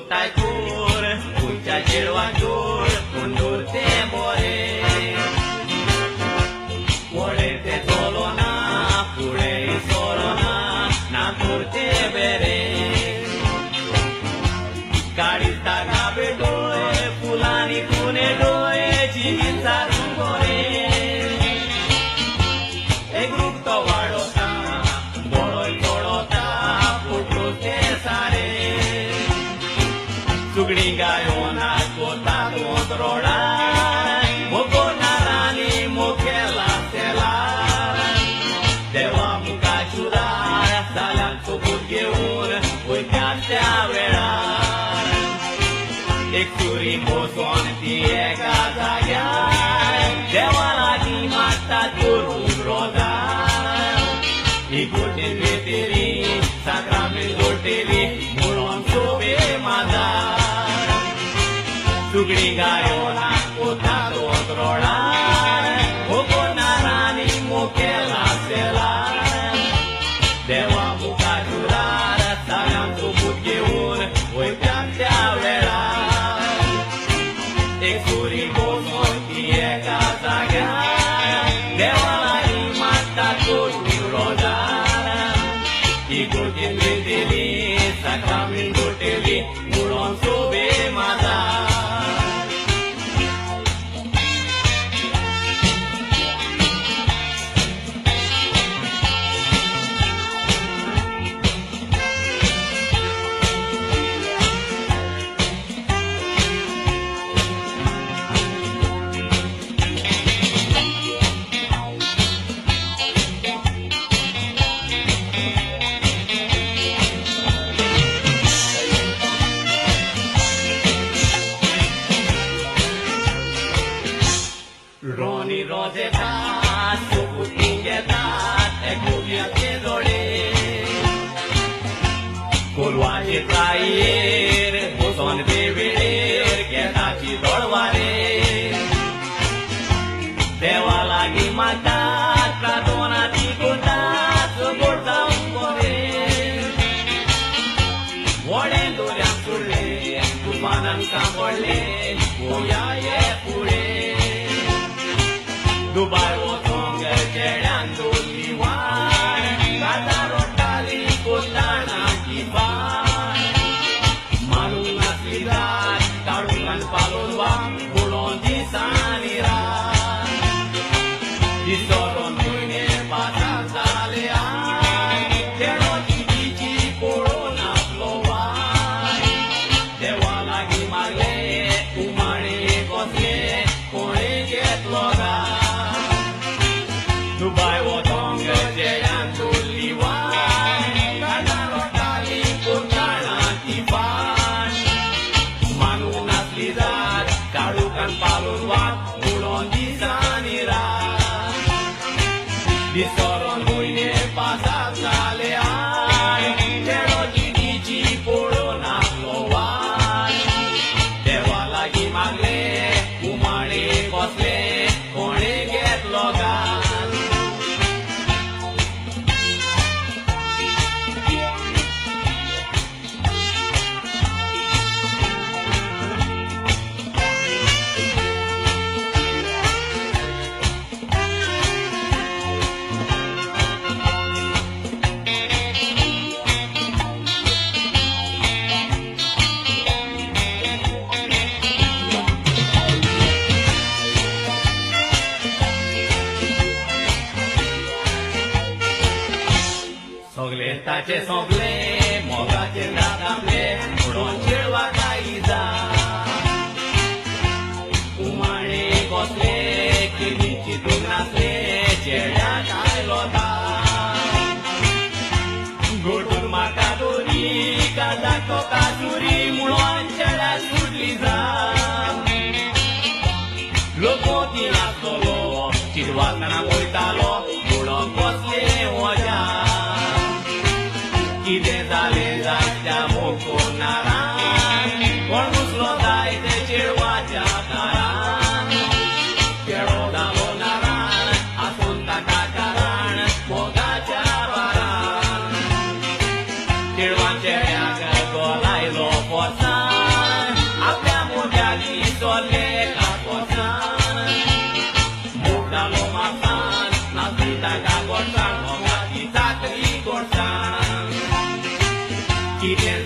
tai cur, ucea cervaciur, undur te more. Ore te tolona, pure sorona, na curte bere. Carista gabe doe, fulani pune doe, chinsa rungore. E grup to vadota, boroi todota, putru te sare. Sugdi gayo na kota kontrola, moko narani mokela tela. Deva muka chudar, salam subut geun, uite avera. Ek suri moson tie kazaya, deva lagi mata turun roda. Ikutin beteri, sakramento teri, mulon sobe madar. Sugdi gayo na kota kontrola, moko narani mokela sela. Deva muka chudar, salam subut geun, uite avera. Ek suri moson tie kazaya, deva lagi mata turun roda. Ikutin beteri, sakramento teri, mulon sobe madar. Roni rozeta, subut ingetat, ekuvia te dore. Kolwaje traier, boson beberer, ketachi dolvare. Deva lagi matat, pradona tikotat, soborta umpore. Voden doriam surle, tufanan samborle, oya ye pure. Dubai otonga cerando liwan, kata rotali kotana kiban. Malunga sidat, tarungan palonwang, bulon di sanira. Di soron duine pasang salean, kero dici corona flowan. Dewa lagi magle, umare kosle, kore get loga. Dubai otonga cerando liwan, kata rotali kotana kiban. Manuna slidat, karukan palunwak, bulon di sanira. Di soron duine pasak salean, kero dici corona flowan. Dewa lagi magle, umare kosle, kore get logan. Sogle tache sogle, moga chenda damle, udon chirwa kaiza. Umane kosle, kinichi tunasle, cheda kailota. Gurdur makadori, kadako kasuri, mulon cheda sudliza. Lokoti asolo, chirwa kana moitalo, udon kosle oja. Ide dale zaja moko naran, por muslo dai te chirwa jataran. Kero dalo naran, asunta kakaran, moga javaran. Chirwan cheya ka golai lo posan. 几天。